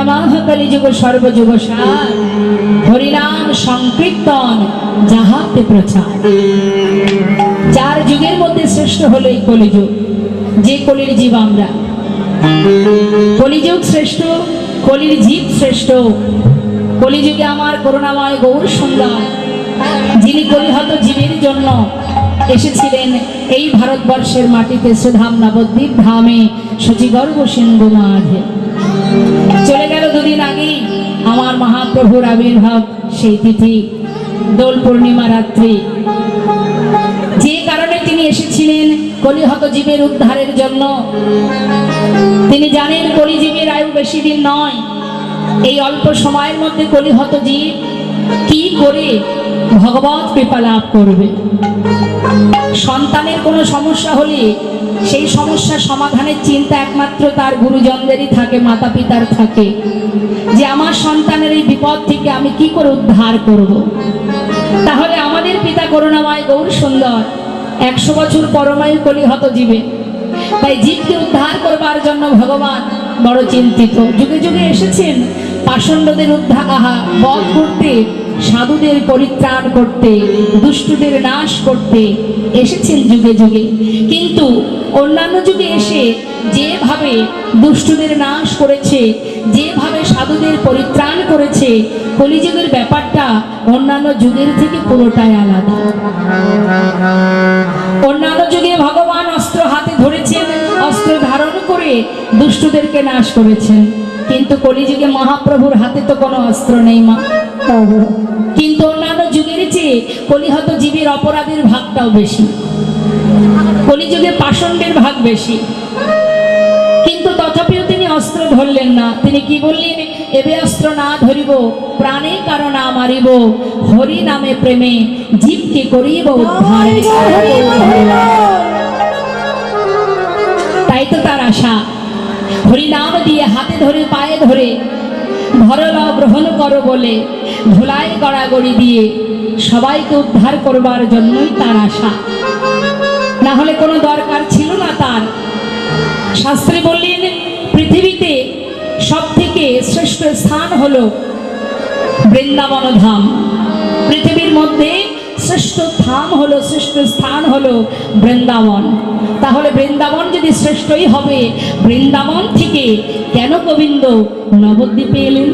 প্রণমাহ কলিযুগ সর্বযুগ সার, হরিনাম সংকীর্তন যাহাতে প্রচার। চার যুগের মধ্যে শ্রেষ্ঠ হলো এই কলিযুগ, যে কলির জীব আমরা। কলিযুগ শ্রেষ্ঠ, কলির জীব শ্রেষ্ঠ। কলিযুগে আমার করুণাময় গৌর সুন্দর, যিনি কলিহত জীবের জন্য এসেছিলেন এই ভারতবর্ষের মাটিতে, সুধাম নবদ্বীপ ধামে শচীগর্ভ সিন্ধু মাঝে। চলে গেল দুদিন আগেই আমার মহাপ্রভুর আবির্ভাব, সেই তিথি দোল পূর্ণিমা রাত্রি। যে কারণে তিনি এসেছিলেন কলিহত জীবের উদ্ধারের জন্য। তিনি জানেন কলিজীবের আয়ু বেশি দিন নয়। এই অল্প সময়ের মধ্যে কলিহত জীব কি করে ভগবত কৃপা লাভ করবে। সন্তানের কোনো সমস্যা হলে সেই সমস্যা সমাধানের চিন্তা একমাত্র তার গুরুজনদেরই থাকে, মাতা পিতার থাকে, যে আমার সন্তানের এই বিপদ থেকে আমি কি করে উদ্ধার করব। তাহলে আমাদের পিতা করুণাময় গৌর সুন্দর 100 বছর পরমায়ু কলিহত জীবে, তাই জীবকে উদ্ধার করবার জন্য ভগবান বড় চিন্তিত। যুগে যুগে এসেছেন পাষণ্ডদের উদ্ধার বধ করতে, সাধুদের পরিত্রাণ করতে, দুষ্টদের নাশ করতে এসেছেন যুগে যুগে। কিন্তু অন্যান্য যুগে এসে যেভাবে দুষ্টদের নাশ করেছে, যেভাবে সাধুদের পরিত্রাণ করেছে, কলিযুগের ব্যাপারটা অন্যান্য যুগের থেকে পুরোটাই আলাদা। অন্যান্য যুগে ভগবান অস্ত্র হাতে ধরেছেন, অস্ত্র ধারণ করে দুষ্টদেরকে নাশ করেছেন, কিন্তু কলিযুগে মহাপ্রভুর হাতে তো কোনো অস্ত্র নেই মা। কিন্তু অন্যান্য যুগের চেয়ে কলিহত জীবের অপরাধের ভাগটাও বেশি, কলিযুগে পাষণ্ডের ভাগ বেশি। কিন্তু তথাপিও তিনি অস্ত্র ধরলেন না। তিনি কি বললেন? এবে অস্ত্র না ধরিব, প্রাণে কারণ না মারিব, হরি নামে প্রেমে জীবকে করিব উদ্ধার। তাই তো তার আশা, হরিনাম দিয়ে হাতে ধরে পায়ে ধরে ধরল গ্রহণ করো বলে, ধুলায় গড়াগড়ি দিয়ে সবাইকে উদ্ধার করবার জন্যই তার আশা। না হলে কোনো দরকার ছিল না তার। শাস্ত্রে বললেন পৃথিবীতে সব থেকে শ্রেষ্ঠ স্থান হলো বৃন্দাবন ধাম। পৃথিবীর মধ্যে শ্রেষ্ঠ ধাম হলো, শ্রেষ্ঠ স্থান হলো বৃন্দাবন। তাহলে বৃন্দাবন যদি শ্রেষ্ঠই হবে, বৃন্দাবন থেকে কেন গোবিন্দ নবদ্বীপে এলেন?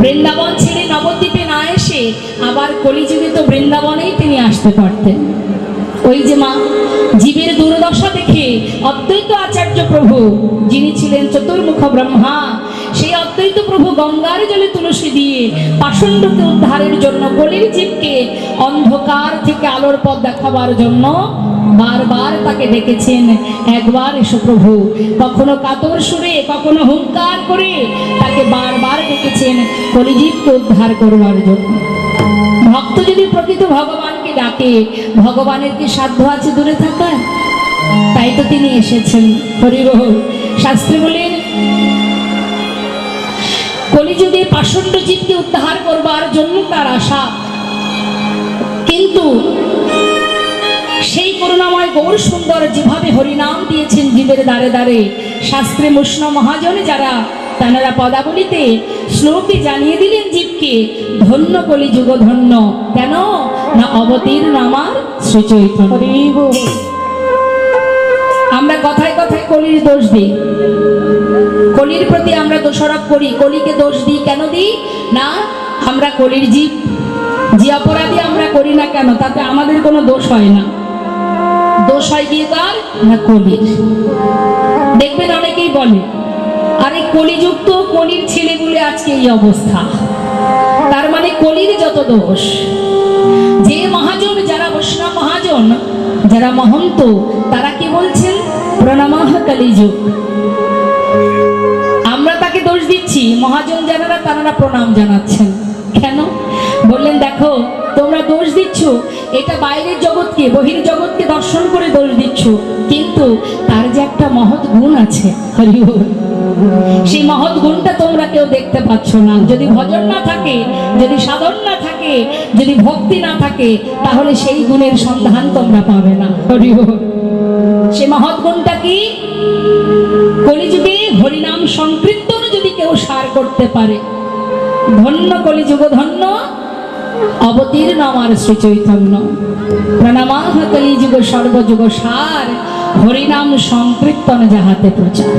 বৃন্দাবন ছেড়ে নবদ্বীপে না এসে আবার কলিযুগে তো বৃন্দাবনেই তিনি আসতে পারতেন। ওই যে মা, জীবের দুর্দশা দেখে অদ্বৈত আচার্য প্রভু, যিনি ছিলেন চতুর্মুখ ব্রহ্মা, সেই অদ্বৈত প্রভু গঙ্গার জলে তুলসী দিয়ে পাষণ্ডকে উদ্ধারের জন্য, কলির জীবকে অন্ধকার থেকে আলোর পথ দেখাবার জন্য বারবার তাকে ডেকেছেন, একবার এসো প্রভু। কখনো কাতর সুরে, কখনো হুঙ্কার করে তাকে বারবার ডেকেছেন কলিজীবকে উদ্ধার করবার জন্য। ভক্ত যদি প্রকৃত ভগবানকে ডাকে, ভগবানের কি সাধ্য আছে দূরে থাকার? তাই তো তিনি এসেছেন। হরি বল। শাস্ত্রে বলেন কলিযুগে পাষণ্ড জীবকে উদ্ধার করবার জন্য তার আশা। কিন্তু সেই করুণাময় গৌর সুন্দর যেভাবে হরিনাম দিয়েছেন জীবের দ্বারে দ্বারে, শাস্ত্রে মুষ্ণ মহাজন যারা, তাঁরা পদাবলিতে শ্লোকে জানিয়ে দিলেন জীবকে, ধন্য কলিযুগ ধন্য। কেন না অবতীর্ণ আমার শ্রী চৈতন্য। আমরা কথায় কথায় কলির দোষ দিই, কলির প্রতি আমরা দোষারোপ করি, কলিকে দোষ দিই। কেন দিই? না আমরা কলির জীব, যে অপরাধী আমরা করি না কেন তাতে আমাদের কোনো দোষ হয় না। দোষ হয় গিয়ে কার? না কলির। দেখবেন অনেকেই বলে আরে কলিযুগ তো কলির ছেলে বলে আজকে এই অবস্থা। তার মানে কলির যত দোষ। যে মহাজন, যারা বৈষ্ণব মহাজন, যারা মহন্ত, তারা কি বলছেন? প্রণামঃ কলিযুগ। আমরা তাকে দোষ দিচ্ছি, মহাজন যারা তারা প্রণাম জানাচ্ছেন। কেন? বললেন দেখো তোমরা দোষ দিচ্ছ, এটা বাইরের জগৎকে, বহির জগৎকে দর্শন করে দোষ দিচ্ছ, কিন্তু তার যে একটা মহৎ গুণ আছে, হরি বল, সেই মহৎ গুণটা তোমরা কেউ দেখতে পাচ্ছ না। যদি ভজন না থাকে, যদি সাধন না থাকে, যদি ভক্তি না থাকে, তাহলে সেই গুণের সন্ধান তোমরা পাবে না। হরি বল। সেই মহৎ গুণটা কি? কলিযুগে হরিনাম সংকীর্তন যদি কেউ সার করতে পারে। ধন্য কলিযুগ ধন্য, অবতীর্ণ আমার শ্রী চৈতন্য। প্রণামাহ কলিযুগ সর্বযুগ সার, হরিনাম সংকীর্তন যাহাতে প্রচার।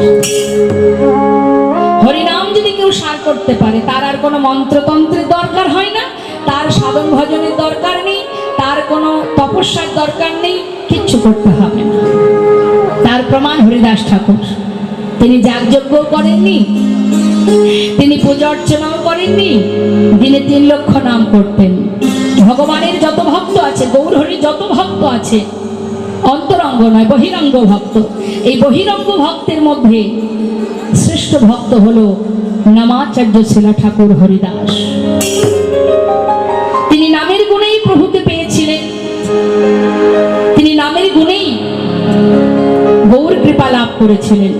হরিনাম যদি কেউ সার করতে পারে, তার আর কোনো মন্ত্রতন্ত্রের দরকার হয় না, তার সাধন ভজনের দরকার নেই, তার কোনো তপস্যার দরকার নেই, কিচ্ছু করতে হবে না। তার প্রমাণ হরিদাস ঠাকুর। তিনি যাগযজ্ঞ করেননি, তিনি পূজা অর্চনাও করেননি, দিনে 3 লক্ষ নাম করতেন। ভগবানের যত ভক্ত আছে, গৌর হরির যত ভক্ত আছে, অন্তরঙ্গ নয় বহিরঙ্গ ভক্ত, এই বহিরঙ্গ ভক্তের মধ্যে শ্রেষ্ঠ ভক্ত হলো নামাচার্য শিলা ঠাকুর হরিদাস। তিনি নামের গুণেই প্রভুকে পেয়েছিলেন, তিনি নামের গুণেই গৌর কৃপা লাভ করেছিলেন,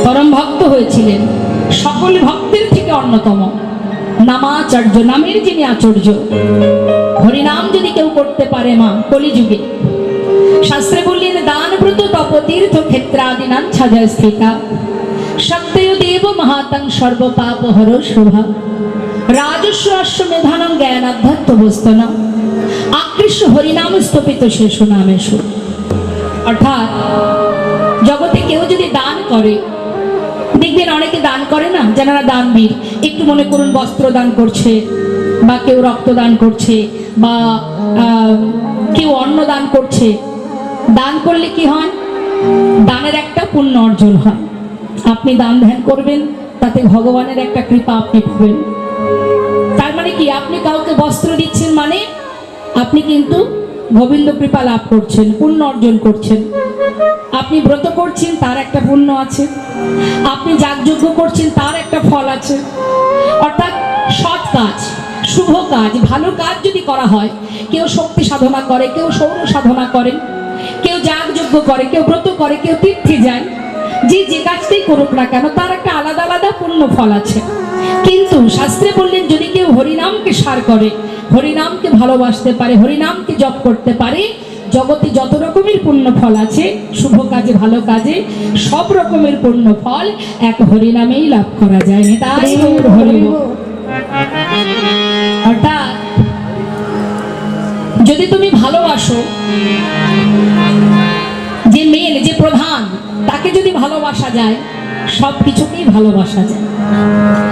পরম ভক্ত হয়েছিলেন, সকল ভক্তের থেকে অন্যতম নামাচার্য, নামের যিনি আচার্য। হরিনাম যদি কেউ করতে পারে মা কলিযুগে, শাস্ত্রে বললেন দান ব্রত তপতীর্থ ক্ষেত্রাদিনাং ছাজা স্থিতা সত্যয় দেব মহাতং সর্বপাপ হর শোভা রাজস্ব অশ্বমেধানং জ্ঞানাধ্যাত্ম বস্তনা আকৃষ্ট হরিনাম স্তপিত শেষ নামেশু। অর্থাৎ জগতে কেউ যদি দান করে, দেখবেন অনেকে দান করে না, যারা দানবীর, একটু মনে করুন বস্ত্র দান করছে, বা কেউ রক্তদান করছে, বা কেউ অন্ন দান করছে। দান করলে কি হয়? দানের একটা পুণ্য অর্জন হয়। আপনি দান ধ্যান করবেন, তাতে ভগবানের একটা কৃপা আপনি পাবেন। তার মানে কি, আপনি কাউকে বস্ত্র দিচ্ছেন মানে আপনি কিন্তু গোবিন্দ কৃপা লাভ করছেন, পুণ্য অর্জন করছেন। আপনি ব্রত করছেন, তার একটা পুণ্য আছে। আপনি যাগযজ্ঞ করছেন, তার একটা ফল আছে। অর্থাৎ সৎ কাজ, শুভ কাজ, ভালো কাজ যদি করা হয়, কেউ শক্তি সাধনা করে, কেউ সৌর সাধনা করে, কেউ যাগযজ্ঞ করে, কেউ ব্রত করে, কেউ তীর্থে যায়, যে কাজটাই করুক না কেন তার একটা আলাদা আলাদা পুণ্য ফল আছে। কিন্তু শাস্ত্রে বললেন যদি কেউ হরিনামকে সার করে, হরিনামকে ভালোবাসতে পারে, হরিনামকে জপ করতে পারে, জগতে যত রকমের পুণ্য ফল আছে, শুভ কাজে ভালো কাজে সব রকমের পুণ্য ফল এক হরিনামেই লাভ করা যায়। তাই অর্থাৎ যদি তুমি ভালোবাসো, যে মেন, যে প্রধান, তাকে যদি ভালোবাসা যায়, সব কিছুকেই ভালোবাসা যায়।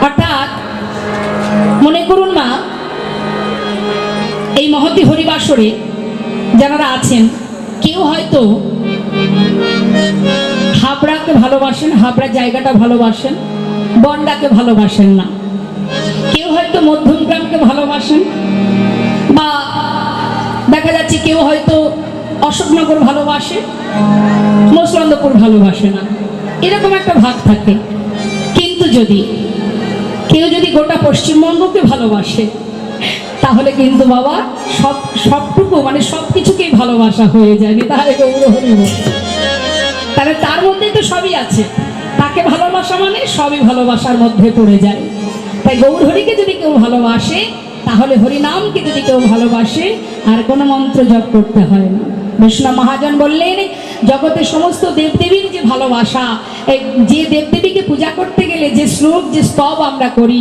অর্থাৎ মনে করুন মা, এই মহতি হরিবাসরে যারা আছেন, কেউ হয়তো হাবড়াকে ভালোবাসেন, হাবড়া জায়গাটা ভালোবাসেন, বনগাঁকে ভালোবাসেন না। কেউ হয়তো মধ্যমগ্রামকে ভালোবাসেন, বা দেখা যাচ্ছে কেউ হয়তো অশোকনগর ভালোবাসে, মসলন্দপুর ভালোবাসে না, এরকম একটা ভাগ থাকে। কিন্তু যদি কেউ যদি গোটা পশ্চিমবঙ্গকে ভালোবাসে, তাহলে কিন্তু বাবা সবটুকু মানে সব কিছুকেই ভালোবাসা হয়ে যায়। তাহলে তাহলে তার মধ্যে তো সবই আছে, তাকে ভালোবাসা মানে সবই ভালোবাসার মধ্যে পড়ে যায়। তাই গৌর হরিকে যদি কেউ ভালোবাসে, তাহলে হরিনামকে যদি কেউ ভালোবাসে, আর কোনো মন্ত্র জপ করতে হয় না। বিষ্ণু মহাজন বললেন জগতে সমস্ত দেবদেবীর যে ভালোবাসা, যে দেবদেবীকে পূজা করতে গেলে যে শ্লোক, যে স্তব আমরা করি,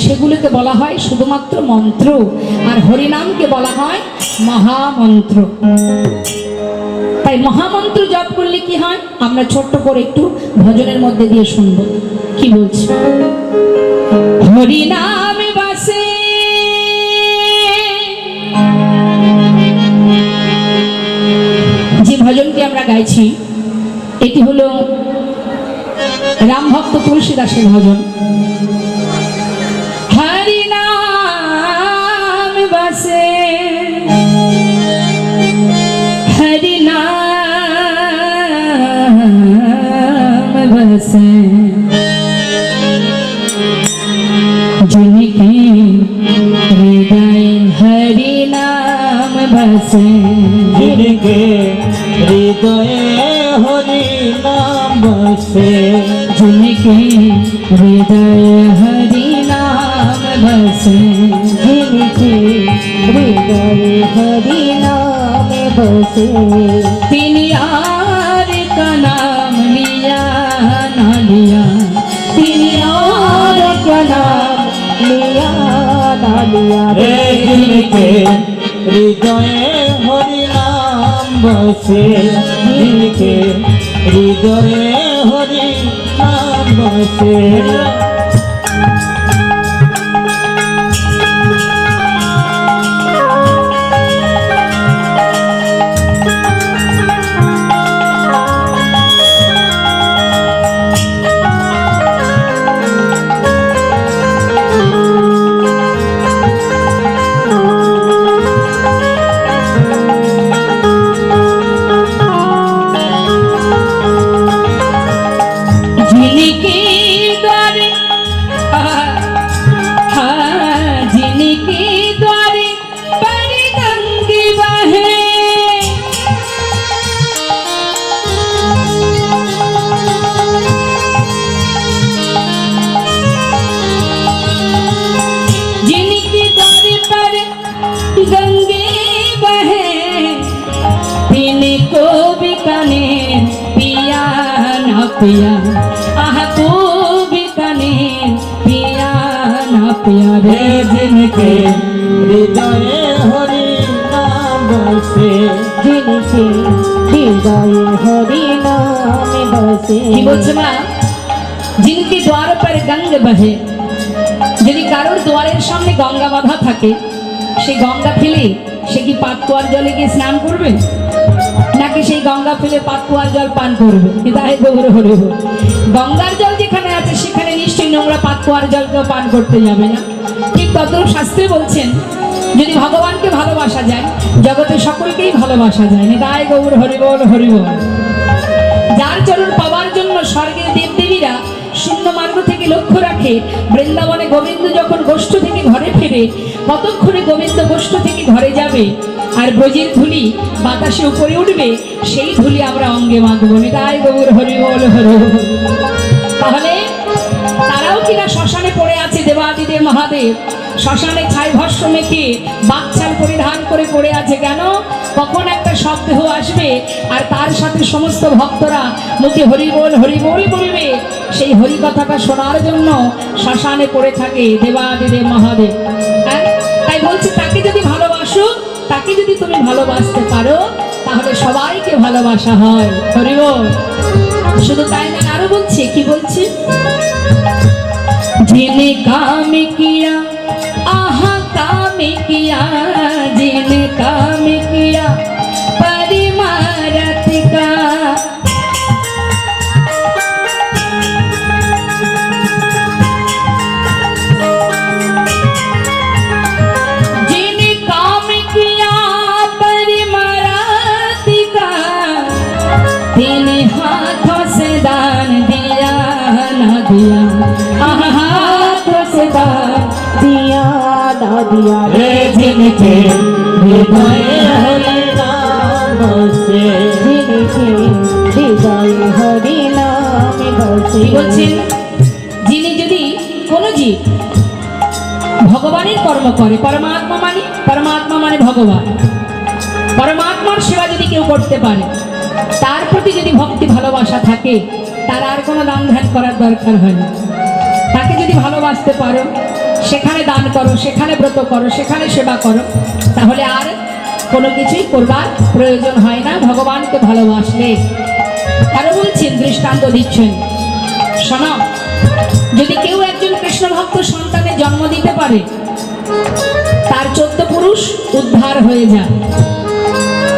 সেগুলোকে বলা হয় শুধুমাত্র মন্ত্র, আর হরিনামকে বলা হয় মহামন্ত্র। তাই মহামন্ত্র জপ করলে কি হয়, আমরা ছোট্ট করে একটু ভজনের মধ্যে দিয়ে শুনবো কি বলছি। হরিনামে বাসে যে ভজনটি আমরা গাইছি, এটি হলো রামভক্ত তুলসীদাসের ভজন। হরিনাম বাসে, হরিনাম বাসে, जिनके हृदय हरि नाम बसे, जिनके हृदय हरि नाम बसे, जिनके हृदय हरि नाम बसे, जिनके हृदय हरि नाम बसे, तिन यार का नाम लिया ना लिया, तिन यार जिनके हृदय हरि नाम बसे जिनके हृदय हरि नाम बसे पिया आह को भी कने पिया ना पिया रे जिनके हृदय हरि नाम बसे जिनके हृदय हरि नाम बसे কি বলছে মা जिनके द्वार पर गंग बहे যদি কারোর দুয়ারের সামনে গঙ্গা বাঁধা থাকে সেই গঙ্গা ফেলে সে কি পাতকুয়ার জলে গিয়ে স্নান করবে নাকি সেই গঙ্গা ফেলে পাতকুয়ার জল পান করবে তাই গৌর হরি বল গঙ্গার জল যেখানে আছে সেখানে নিশ্চয়ই নোংরা পাতকুয়ার জল কেউ পান করতে যাবে না ঠিক তদ্রূপ শাস্ত্রে বলছেন যদি ভগবানকে ভালোবাসা যায় জগতে সকলকেই ভালোবাসা যায় তাই গৌর হরি বল হরি বল যার চরণ পাওয়ার জন্য স্বর্গের দেবদেবীরা শূন্য মার্গ থেকে লক্ষ্য রাখে বৃন্দাবনে গোবিন্দ যখন গোষ্ঠ থেকে ঘরে ফেরে কতক্ষণে গোবিন্দ গোষ্ঠ থেকে ঘরে যাবে আর ব্রজের ধুলি বাতাসে উপরে উঠবে সেই ধুলি আমরা অঙ্গে মাখবো তাই গৌর হরি বল হরি বল তাহলে তারাও কিনা শ্মশানে পড়ে আছে দেবাদিদেব মহাদেব শ্মশানে ছাই ভস্ম মেখে বাকছাল পরিধান করে পড়ে আছে কেন কখন একটা শব্দেহ আসবে আর তার সাথে সমস্ত ভক্তরা মুখে হরি বল বলবে সেই হরি কথাটা শোনার জন্য শ্মশানে পড়ে থাকে দেবাদিদেব মহাদেব তাই বলছি তাকে যদি ভালোবাসো তাকে যদি তুমি ভালোবাসতে পারো তাহলে সবাইকে ভালোবাসা হয় হরি বল শুধু তাই না আরো বলছে কি বলছে जिने काम किया आहा काम किया जिने काम किया परिमारत का जिने काम किया परिमारत का तेने हाथों से दान दिया ना दिया दिया ना दिया रे जिनके हृदय हरि नाम बसे जिनके हृदय हरि नाम बसे বলছেন যিনি যদি কোনো জীব ভগবানের কর্ম করে পরমাত্মা মানে ভগবান পরমাত্মার সেবা যদি কেউ করতে পারে তার প্রতি যদি ভক্তি ভালোবাসা থাকে তার আর কোনো দান ধ্যান করার দরকার হয় না তাকে যদি ভালোবাসতে পারো সেখানে দান করো সেখানে ব্রত করো সেখানে সেবা করো তাহলে আর কোনো কিছুই করবার প্রয়োজন হয় না ভগবানকে ভালোবাসলে আরো বলছেন দৃষ্টান্ত দিচ্ছেন শোনো যদি কেউ একজন কৃষ্ণ ভক্ত সন্তানের জন্ম দিতে পারে তার 14 পুরুষ উদ্ধার হয়ে যায়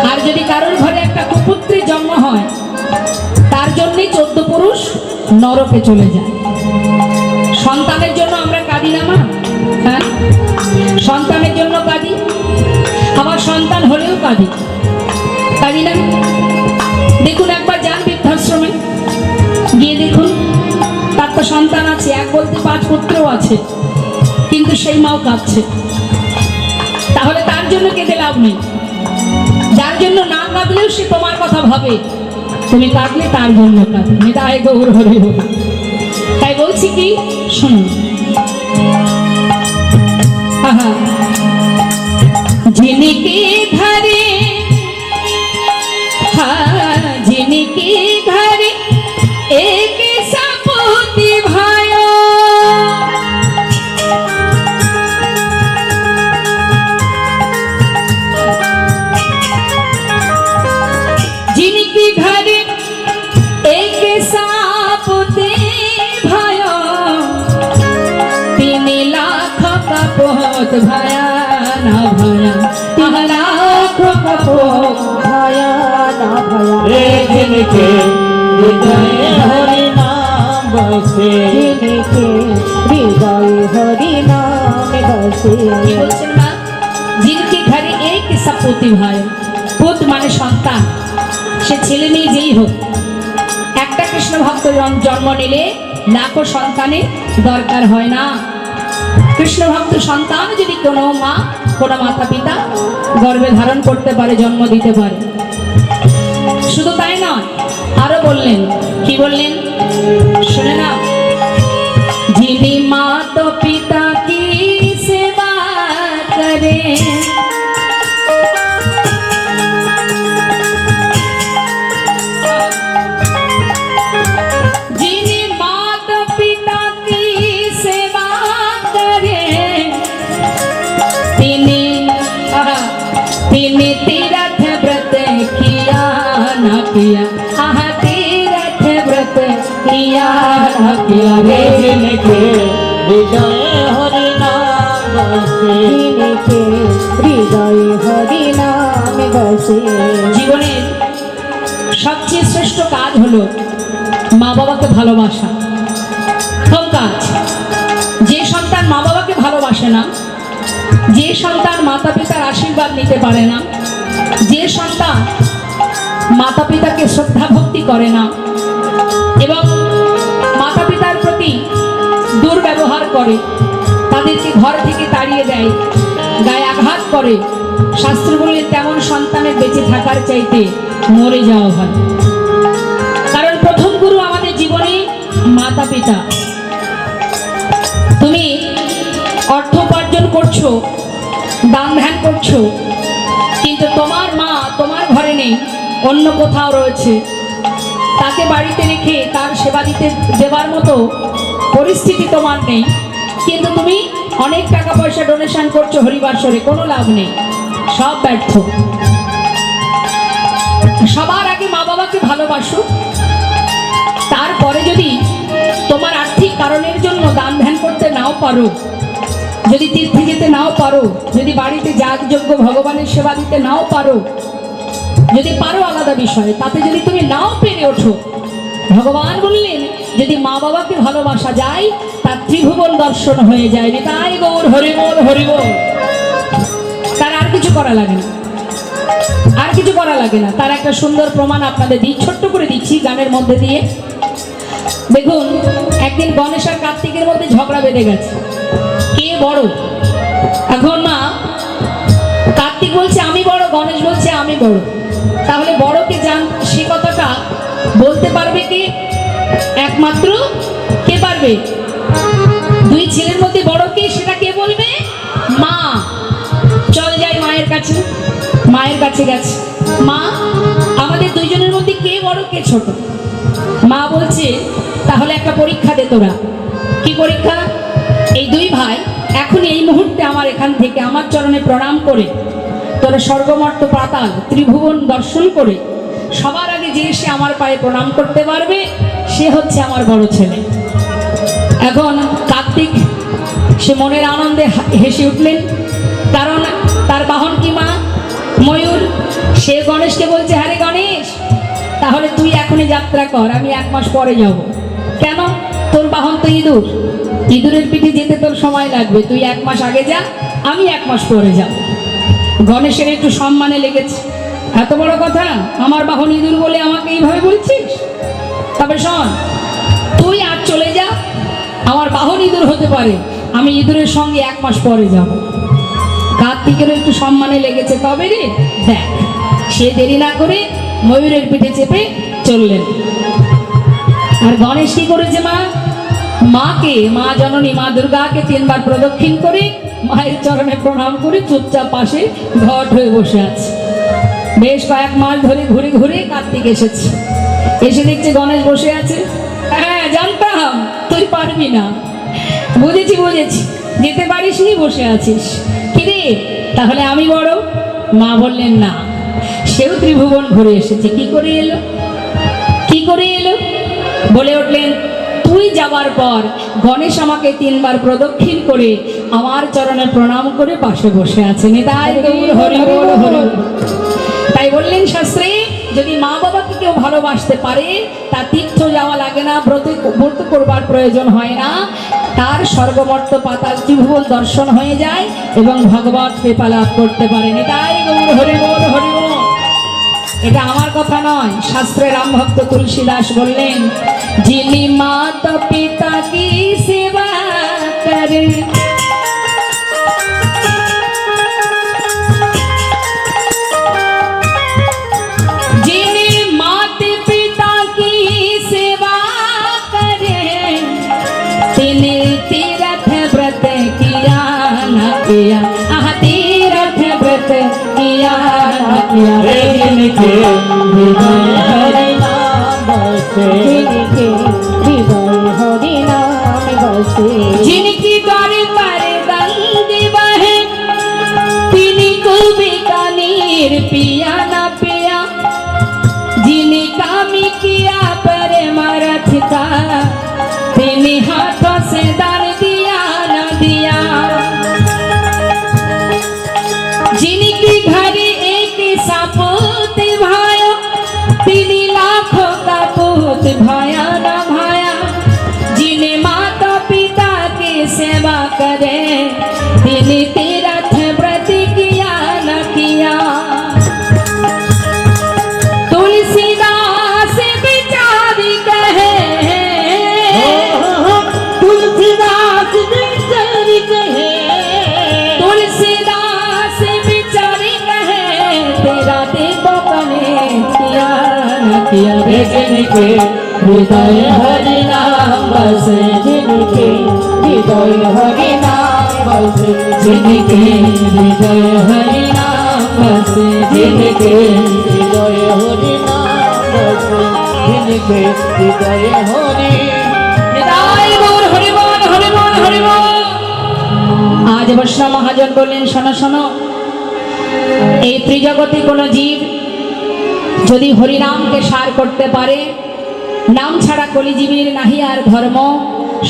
আর যদি কারোর ঘরে একটা কুপুত্রের জন্ম হয় তার জন্যই 14 পুরুষ নরকে চলে যায় সন্তানের জন্য আমরা কাঁদি না মা হ্যাঁ সন্তানের জন্য কাঁদি আমার সন্তান হলেও কাঁদি না দেখুন একবার যান বৃদ্ধাশ্রমে গিয়ে দেখুন তার তো সন্তান আছে এক বলতে 5 পুত্রও আছে কিন্তু সেই মাও কাঁদছে তাহলে তার জন্য কেঁদে লাভ নেই যার জন্য না কাঁদলেও সে তোমার কথা ভাবে তুমি কাঁদলে তার জন্য কাঁদবে তাই গৌর হরি বল তাই বলছি কি শুনুন जिनके घरे जिनके घरे एक सपूती भाइयों কাপত ভায়া না ভায়া তিহারা কাপত ভায়া না ভায়া রে जिनके हृदय हरि नाम बसे जिनके हृदय हरि नाम बसे কি বলছেন মা? জিনকে ঘরে এক সপুতি ভাই, পুত মানে সন্তান, সে ছেলে মেয়ে যেই হোক, একটা কৃষ্ণ ভক্ত জন্ম নিলে লাখো সন্তানের দরকার হয় না। কৃষ্ণ ভক্ত সন্তান যদি কোনো মা কোনো মাতা পিতা গর্ভে ধারণ করতে পারে, জন্ম দিতে পারে। শুধু তাই নয়, আরো বললেন, কি বললেন শুনে না, যিনি মাতা পিতা কি সেবা করে, যিনি মাতা পিতা কি সেবা করে, তিনি তিনি तीरथ व्रत किया ना किया, आहा तीरथ व्रत किया ना किया रे रे। जिनके हृदय हरि नाम बसे जिनके हृदय हरि नाम बसे জীবনের সবচেয়ে শ্রেষ্ঠ কাজ হলো মা বাবাকে ভালোবাসা। প্রথম কাজ, যে সন্তান মা বাবাকে ভালোবাসে না, যে সন্তান মাতা পিতার আশীর্বাদ নিতে পারে না, যে সন্তান মাতা পিতাকে শ্রদ্ধা ভক্তি করে না এবং মাতা পিতার প্রতি দুর্ব্যবহার করে, তাদেরকে ঘর থেকে তাড়িয়ে দেয়, গায়ে আঘাত করে, শাস্ত্র বললে তেমন সন্তানের বেঁচে থাকার চাইতে মরে যাওয়া হয়। কারণ প্রথম গুরু আমাদের জীবনে মাতা পিতা। তুমি অর্থ উপার্জন করছো, দান ধ্যান করছো, কিন্তু তোমার মা তোমার ঘরে নেই, অন্য কোথাও রয়েছে, তাকে বাড়িতে রেখে তার সেবা দিতে দেবার মতো পরিস্থিতি তোমার নেই, কিন্তু তুমি অনেক টাকা পয়সা ডোনেশন করছো হরিবাসরে, কোনো লাভ নেই, সব ব্যর্থ। সবার আগে মা বাবাকে ভালোবাসো, তারপরে যদি তোমার আর্থিক কারণের জন্য দান ধ্যান করতে নাও পারো, যদি তীর্থে যেতে নাও পারো, যদি বাড়িতে যাগযজ্ঞ ভগবানের সেবা দিতে নাও পারো, যদি পারো আলাদা বিষয়, তাতে যদি তুমি নাও পেরে ওঠো, ভগবান বললেন যদি মা বাবাকে ভালোবাসা যায় তার ত্রিভুবন দর্শন হয়ে যায়। তাই গৌর হরিবোল হরিবোল। তার আর কিছু করা লাগে না, আর কিছু করা লাগে না। তার একটা সুন্দর প্রমাণ আপনাদের দিই, ছোট্ট করে দিচ্ছি গানের মধ্যে দিয়ে। দেখুন, একদিন গণেশ আর কার্তিকের মধ্যে ঝগড়া বেঁধে গেছে, কে বড়। এখন মা কার্তিক বলছে আমি বড়, গণেশ বলছে আমি বড়। তাহলে বড়কে জান সে কথাটা বলতে পারবে কে? একমাত্র কে পারবে? দুই ছেলের মধ্যে বড় কে সেটা কে বলবে? মা। চল যাই মায়ের কাছে। মায়ের কাছে গেছে, মা আমাদের দুইজনের মধ্যে কে বড় কে ছোট? মা বলছে তাহলে একটা পরীক্ষা দে তোরা। কি পরীক্ষা? এই দুই ভাই এখন এই মুহূর্তে আমার এখান থেকে আমার চরণে প্রণাম করে তোরা স্বর্গমর্ত পাতাল ত্রিভুবন দর্শন করে সবার আগে যে এসে আমার পায়ে প্রণাম করতে পারবে সে হচ্ছে আমার বড় ছেলে। এখন কার্তিক সে মনের আনন্দে হেসে উঠলেন, কারণ তার বাহন কি মা? ময়ূর। সে গণেশকে বলছে হ্যাঁ রে গণেশ, তাহলে তুই এখনই যাত্রা কর, আমি 1 মাস পরে যাব। কেন? তোর বাহন তো ইঁদুর, ইঁদুরের পিঠে যেতে তোর সময় লাগবে, তুই 1 মাস আগে যা, আমি 1 মাস পরে যাব। গণেশের একটু সম্মানে লেগেছে, এত বড় কথা, আমার বাহন ইঁদুর বলে আমাকে এইভাবে বলছিস? তবে শোন, তুই আর চলে যা, আমার বাহন ইঁদুর হতে পারে, আমি ইঁদুরের সঙ্গে 1 মাস পরে যাব। কার্তিকেরও একটু সম্মানে লেগেছে, তবে রে দেখ, সে দেরি না করে ময়ূরের পিঠে চেপে চললেন। আর গণেশ কি করেছে মা? মাকে, মা জননী মা দুর্গাকে 3 বার প্রদক্ষিণ করে মায়ের চরণে প্রণাম করে চুপচাপ পাশে ঘট হয়ে বসে আছে। বেশ কয়েক মাস ধরে ঘুরে ঘুরে কার্তিক এসেছে, এসে দেখছে গণেশ বসে আছে। হ্যাঁ জানতাম তুই পারবি না, বুঝেছি বুঝেছি, যেতে পারিস নি, বসে আছিস। কিরে তাহলে আমি বড়? মা বললেন না, সেও ত্রিভুবন ঘুরে এসেছে। কি করে এলো? কি করে এলো? বলে উঠলেন তুই যাবার পর গণেশ আমাকে 3 বার প্রদক্ষিণ করে আমার চরণে প্রণাম করে পাশে বসে আছে। নিতাই গৌর হরি বল হরি বল। তাই বললেন শাস্ত্রী, যদি মা বাবাকে কেউ ভালোবাসতে পারে তার তীর্থ যাওয়া লাগে না, ব্রত করবার প্রয়োজন হয় না, তার স্বর্গমর্ত পাতাল ত্রিভুবন দর্শন হয়ে যায় এবং ভগবত কৃপা লাভ করতে পারে। নিতাই গৌর হরি বল হরি বল। এটা আমার কথা নয়, শাস্ত্রের রামভক্ত তুলসী দাস বললেন, যিনি মাতা পিতা কি সেবা করে, যিনি মাতা পিতা কি সেবা করে, তিনি तीर्थ व्रत किया न किया, तीर्थ व्रत किया न किया। जिनके हृदय हरि नाम बसे, जिनके हृदय हरि नाम बसे, जिनकी गौर पर गंग बहे, तिनी को बीकानेर पिया न पिया, जिने काम किया परमार्थ का, तिनी हाथों से दान दिया न दिया। जिनकी घर एक सपूत भाया, तिनी लाखों का पूत भाया न भाया, जिन्हें माता पिता की सेवा करे, तिनी तीर्थ व्रत किया न किया। तुलसीदास बिचारी कहे, तुलसीदास बिचारी कहे, तुलसीदास बिचारी कहे, तेरा देखो कने किया न किया। जिनके हृदय हरि नाम बसे, जिनके हृदय हरि नाम बसे, जिनके हृदय हरि नाम बसे, जिनके हृदय हरि नाम बसे, जिनके हृदय हरि। নিতাই গৌর হরি বল হরি বল হরি বল। আজ বৈষ্ণব মহাজন বললেন, শোনো শোনো, এই ত্রিজগতে কোনো জীব যদি হরিনামকে সার করতে পারে, নাম ছাড়া কলিজীবীর নাহি আর ধর্ম,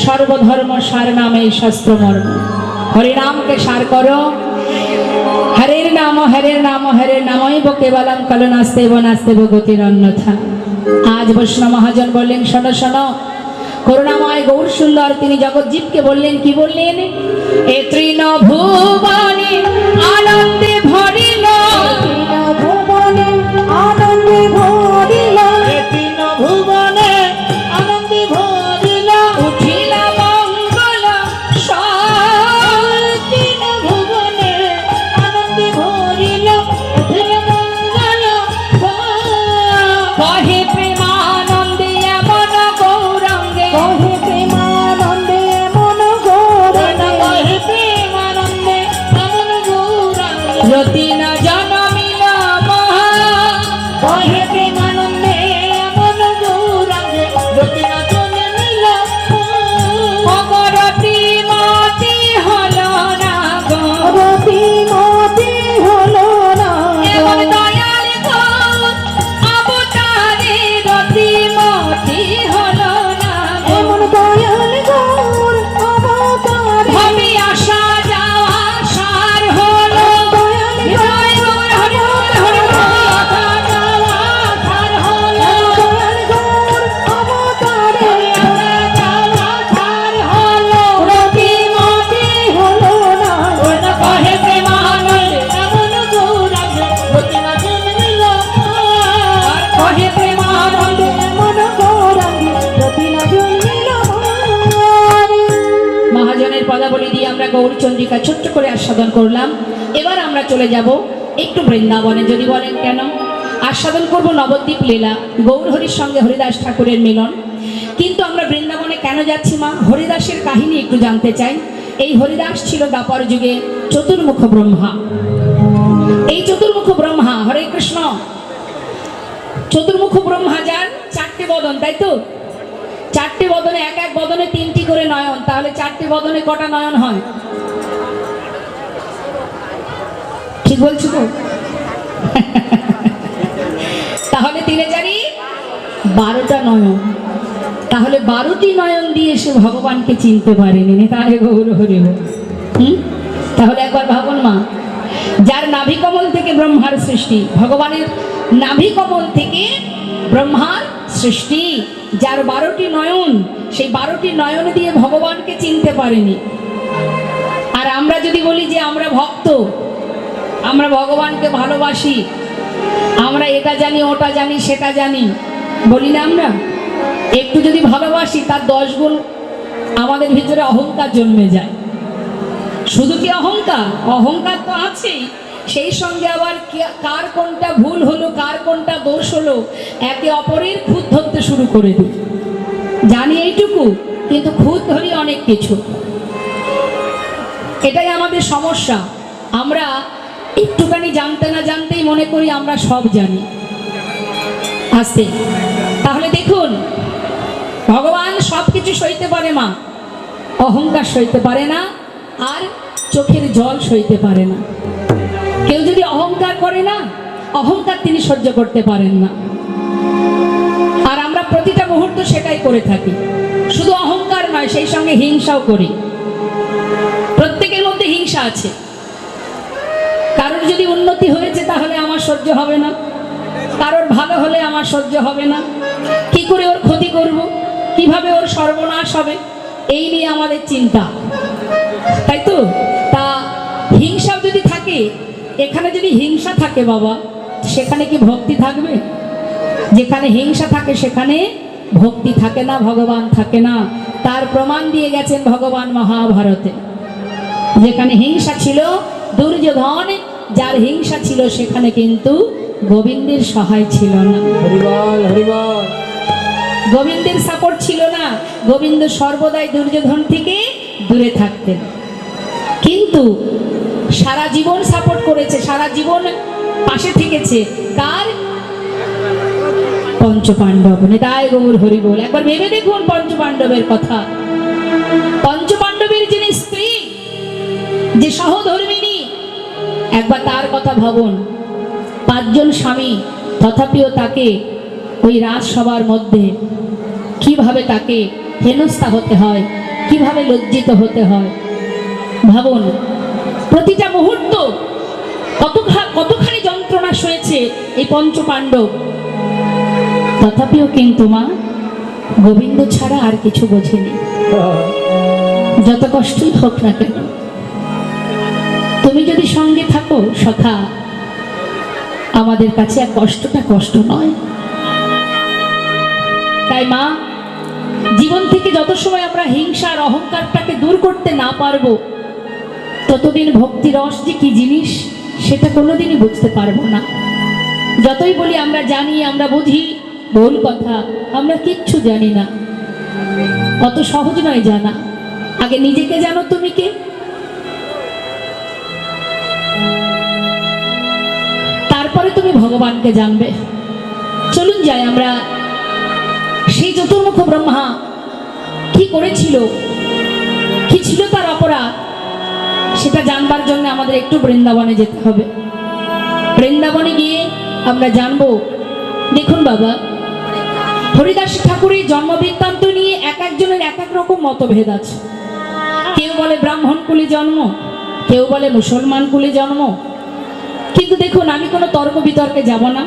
সর্বধর্ম সার নামে শাস্ত্র মর্ম। হরিনামকে সার করো, হরের নাম হরের নাম হরের নামই কেবলম কল নাস্তেব নাস্তেব গতির অন্যথা। আজ বৈষ্ণব মহাজন বললেন, শোনো শোনো, করুণাময় গৌর সুন্দর তিনি জগৎজীবকে বললেন, কি বললেন, এ তৃণ ভুবনে আনন্দে ভরিল, ভুবনে আনন্দে ভরিল, তিন ভুবনে আনন্দে ভরিল, উঠিল মঙ্গল তিন ভুবনে আনন্দে ভরিল, উঠিল মঙ্গল। কহে প্রেমানন্দে এমন গৌরাঙ্গে, কহে প্রেমানন্দে মন গৌরাঙ্গে, কহে প্রেমানন্দে মন গৌরাঙ্গে, রতিন জনমিল মহা, কহে প্রেমানন্দে মন গৌরাঙ্গে, রতিন জনমিল মগরতি মতি হল না গো, রতিমতি হলো না এমন দয়াল গৌর অবতারে রতি মতি হল না গো। এমন দয়াল গৌর অবতার, ভবে আসা যাওয়া সার হলো, দয়াল হৃদয় গৌর হরি বল হরি বল। সার হলো, দয়াল গৌর অবতারে সার হলো, রতিমতি হলো না কহে প্রেমানন্দে এমন গৌরাঙ্গে, রতিন জন্মিল কহে প্রেমানন্দে। এমন গৌরাঙ্গে, রতিন জন্মিল। মহাজনের পদাবলী দিয়ে আমরা গৌরচন্দ্রিকা ছোট্ট করে আস্বাদন করলাম। এবার আমরা চলে যাব একটু বৃন্দাবনে। যদি বলেন কেন, আস্বাদন করব নবদ্বীপ লীলা, গৌরহরির সঙ্গে হরিদাস ঠাকুরের মিলন। কিন্তু আমরা বৃন্দাবনে কেন যাচ্ছি মা? হরিদাসের কাহিনী একটু জানতে চাই। এই হরিদাস ছিল দ্বাপর যুগে চতুর্মুখ ব্রহ্মা। এই চতুর্মুখ ব্রহ্মা, হরে কৃষ্ণ, চতুর্মুখ ব্রহ্মা যার 4টে বদন, তাই তো? 4টে বদনে, এক এক বদনে 3টি করে নয়ন, তাহলে 4টে বদনে কটা নয়ন হয়? ঠিক বলছো তো? তাহলে 3 এ 4 12টা নয়ন। তাহলে 12টি নয়ন দিয়ে সে ভগবানকে চিনতে পারেনি। তাই গৌর হরি বল। তাহলে একবার ভাবুন মা, যার নাভিকমল থেকে ব্রহ্মার সৃষ্টি, ভগবানের নাভিকমল থেকে ব্রহ্মার সৃষ্টি, যার 12টি নয়ন, সেই 12টি নয়ন দিয়ে ভগবানকে চিনতে পারেনি। আর আমরা যদি বলি যে আমরা ভক্ত, আমরা ভগবানকে ভালোবাসি, আমরা এটা জানি ওটা জানি সেটা জানি, বলি না আমরা? একটু যদি ভালোবাসি তার 10 গুণ আমাদের ভিতরে অহংকার জন্মে যায়। শুধু কি অহংকার? অহংকার তো আছেই, সেই সঙ্গে আবার কার কোনটা ভুল হলো, কার কোনটা দোষ হলো, একে অপরের খুঁত ধরতে শুরু করে দিই। জানি এইটুকু, কিন্তু খুঁত ধরি অনেক কিছু। এটাই আমাদের সমস্যা। আমরা একটুখানি জানতে না জানতেই মনে করি আমরা সব জানি। আসতে তাহলে দেখুন, ভগবান সব কিছু সইতে পারে মা, অহংকার সইতে পারে না, আর চোখের জল সইতে পারে না। কেউ যদি অহংকার করে না, অহংকার তিনি সহ্য করতে পারেন না। আর আমরা প্রতিটা মুহূর্ত সেটাই করে থাকি। শুধু অহংকার নয়, সেই সঙ্গে হিংসাও করি। প্রত্যেকের মধ্যে হিংসা আছে। কারোর যদি উন্নতি হয়েছে তাহলে আমার সহ্য হবে না, কারোর ভালো হলে আমার সহ্য হবে না। কি করে ওর ক্ষতি করব, কিভাবে ওর সর্বনাশ হবে, এই নিয়ে আমাদের চিন্তা, তাই তো? তা হিংসা যদি থাকে, এখানে যদি হিংসা থাকে বাবা, সেখানে কি ভক্তি থাকবে? যেখানে হিংসা থাকে সেখানে ভক্তি থাকে না, ভগবান থাকে না। তার প্রমাণ দিয়ে গেছেন ভগবান মহাভারতে। যেখানে হিংসা ছিল দুর্যোধন, যার হিংসা ছিল সেখানে কিন্তু গোবিন্দের সহায় ছিল না। হরিবল হরিবল। গোবিন্দের সাপোর্ট ছিল না। গোবিন্দ সর্বদাই দুর্যোধন থেকে দূরে থাকতেন। কিন্তু সারা জীবন সাপোর্ট করেছে, সারা জীবন পাশে থেকেছে কার? পঞ্চপাণ্ডব। নেতাই গৌর হরি বল। একবার ভেবে দেখুন পঞ্চপাণ্ডবের কথা। পঞ্চপাণ্ডবের যিনি স্ত্রী, যে সহধর্মিনী, একবার তার কথা ভাবুন। 5 জন স্বামী, তথাপিও তাকে ওই রাজসভার মধ্যে কিভাবে তাকে হেনস্থা হতে হয়, কিভাবে লজ্জিত হতে হয় ভাবুন। প্রতিটা মুহূর্ত কতখানি যন্ত্রণা সয়েছে এই পঞ্চপাণ্ডব। তথাপিও কিন্তু মা গোবিন্দ ছাড়া আর কিছু বোঝেনি। যত কষ্টই হোক না কেন, তুমি যদি সঙ্গে থাকো সখা, আমাদের কাছে আর কষ্টটা কষ্ট নয়। তাই মা, জীবন থেকে যত সময় আমরা হিংসা আর অহংকারটাকে দূর করতে না পারবো, ততদিন ভক্তি রস যে কি জিনিস সেটা কোনোদিনই বুঝতে পারবো না। যতই বলি আমরা জানি, আমরা বুঝি, ভুল কথা। আমরা কিচ্ছু জানি না। অত সহজ নয় জানা। আগে নিজেকে জানো তুমি কে, তারপরে তুমি ভগবানকে জানবে। চলুন যাই আমরা সেই চতুর্মুখ ব্রহ্মা কি করেছিল, কি ছিল তার অপরাধ, সেটা জানবার জন্য আমাদের একটু বৃন্দাবনে যেতে হবে। বৃন্দাবনে গিয়ে আমরা জানবো। দেখুন বাবা, হরিদাস ঠাকুরের জন্ম বৃত্তান্ত নিয়ে এক একজনের এক এক রকম মতভেদ আছে। কেউ বলে ব্রাহ্মণ কুলে জন্ম, কেউ বলে মুসলমান কুলে জন্ম। কিন্তু দেখুন, আমি কোনো তর্ক বিতর্কে যাব না।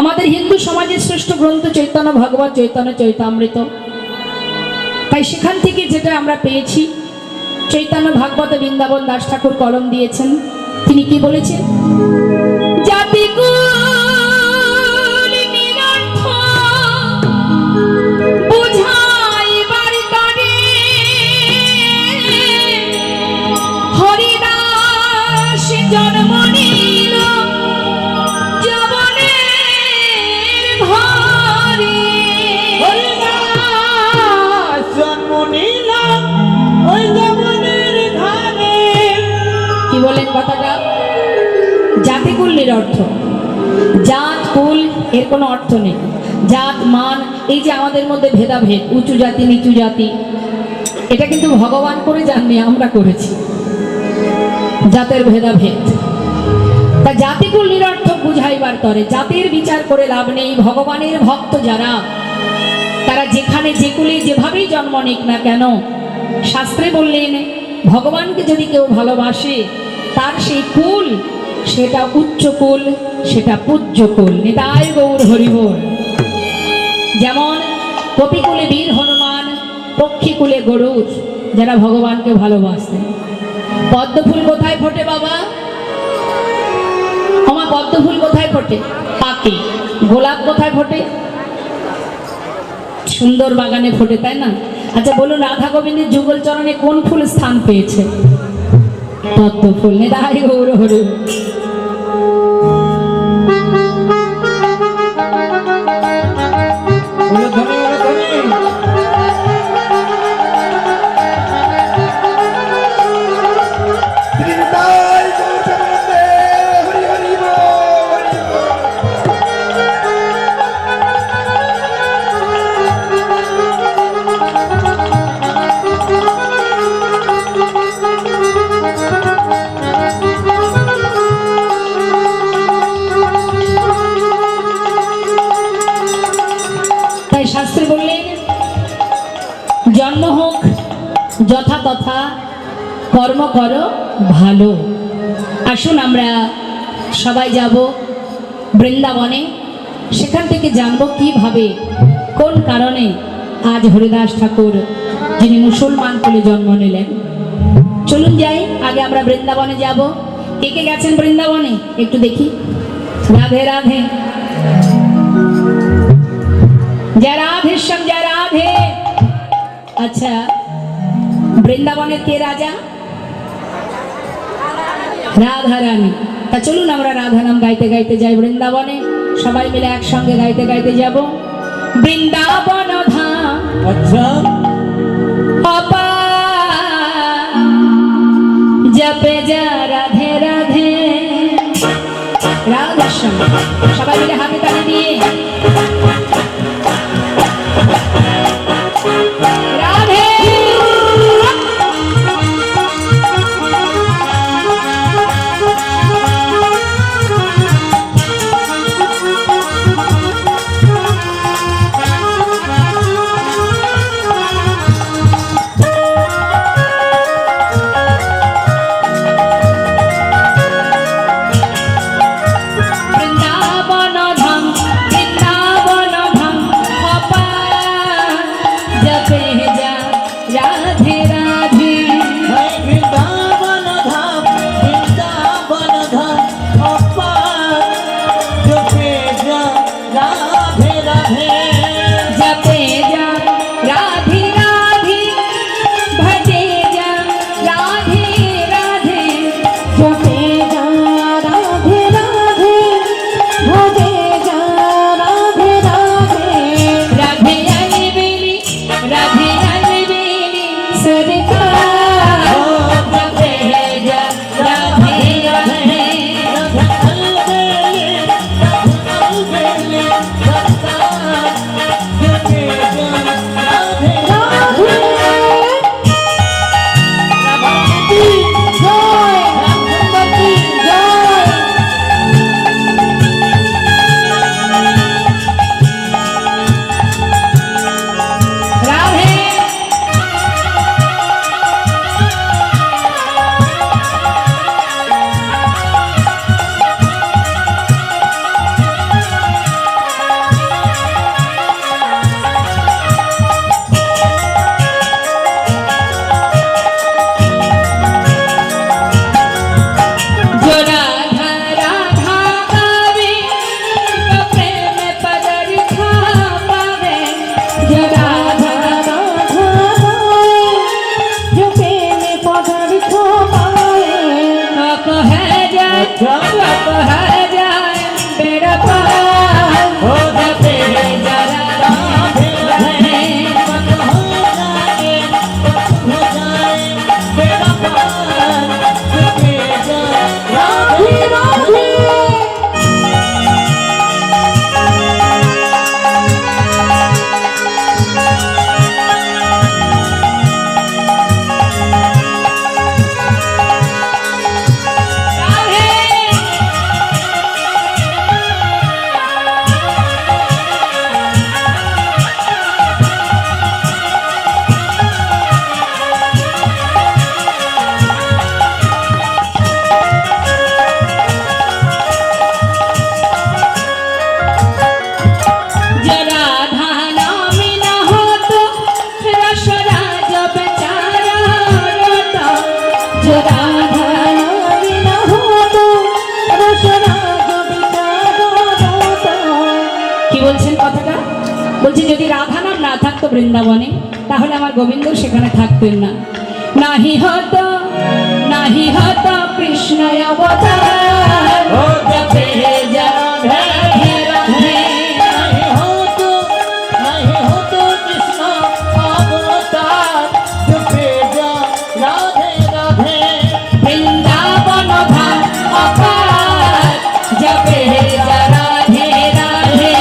আমাদের হিন্দু সমাজের শ্রেষ্ঠ গ্রন্থ চৈতন্য ভগবত, চৈতন্য চৈতামৃত। তাই সেখান থেকে যেটা আমরা পেয়েছি, চৈতন্য ভাগবত বৃন্দাবন দাস ঠাকুর কলম দিয়েছেন। তিনি কি বলেছেন? জাতি জন্ম নিল যবনের ঘরে, হরিদাস জন্ম নিল ওই যবনের ঘরে। কি বলেন কথাটা? জাতি কুল নিরর্থ। জাত কুল এর কোনো অর্থ নেই। জাত মান, এই যে আমাদের মধ্যে ভেদাভেদ, উঁচু জাতি নিচু জাতি, এটা কিন্তু ভগবান করে যাননি, আমরা করেছি জাতের ভেদাভেদ। তা জাতিকুল নিরর্থক বুঝাইবার তরে জাতির বিচার করে লাভ নেই। ভগবানের ভক্ত যারা, তারা যেখানে যে কুলে যেভাবেই জন্ম নিক না কেন, শাস্ত্রে বললেন ভগবানকে যদি কেউ ভালোবাসে তার সেই কুল, সেটা উচ্চ কুল, সেটা পূজ্য কুল। নিতাই গৌর হরিবোল। যেমন কপিকুলে বীর হনুমান, পক্ষীকুলে গরুর, যারা ভগবানকে ভালোবাসেন। পদ্মফুল কোথায় ফোটে বাবা? আমার পদ্মফুল কোথায় ফোটে? পাকে। গোলাপ কোথায় ফোটে? সুন্দর বাগানে ফোটে, তাই না? আচ্ছা বলুন, রাধা গোবিন্দের যুগল চরণে কোন ফুল স্থান পেয়েছে? পদ্মফুল। নিতাই গৌর হরিবোল। উলধ্বনি, উলধ্বনি। শ্রীনিতাই গৌর প্রেমানন্দে, হরি হরি বল, হরি বল। তাই শাস্ত্রে বললেন জন্ম হোক যথা তথা, কর্ম করো ভালো। আসুন আমরা সবাই যাব বৃন্দাবনে, সেখান থেকে জানবো কিভাবে, কোন কারণে আজ হরিদাস ঠাকুর, যিনি মুসলমান কুলে জন্ম নিলেন। চলুন যাই, আগে আমরা বৃন্দাবনে যাব। কে কে গেছেন বৃন্দাবনে একটু দেখি। রাধে রাধে, জয় রাধে শ্যাম, জয় রাধে। আচ্ছা, বৃন্দাবনের কে রাজা? রাধা রানী। তা চলুন আমরা রাধা নাম গাইতে গাইতে যাই বৃন্দাবনে, সবাই মিলে একসঙ্গে গাইতে গাইতে যাব। বৃন্দাবন ধাম আচ্ছা, অপার, জপে যা রাধে রাধে। রাধা শ্যাম, সবাই মিলে হাতে তালি দিয়ে রাধে। রাধা রানী না হতো রসরাগ বিকারত। কি বলছেন কথাটা? বলছি যদি রাধা নাম না থাকতো বৃন্দাবনে তাহলে আমার গোবিন্দ সেখানে থাকতেন না। নাহি হতো কৃষ্ণ অবতার জপে যা রাধে রাধে। বৃন্দাবন ধাম অপার জপে যা রাধে রাধে।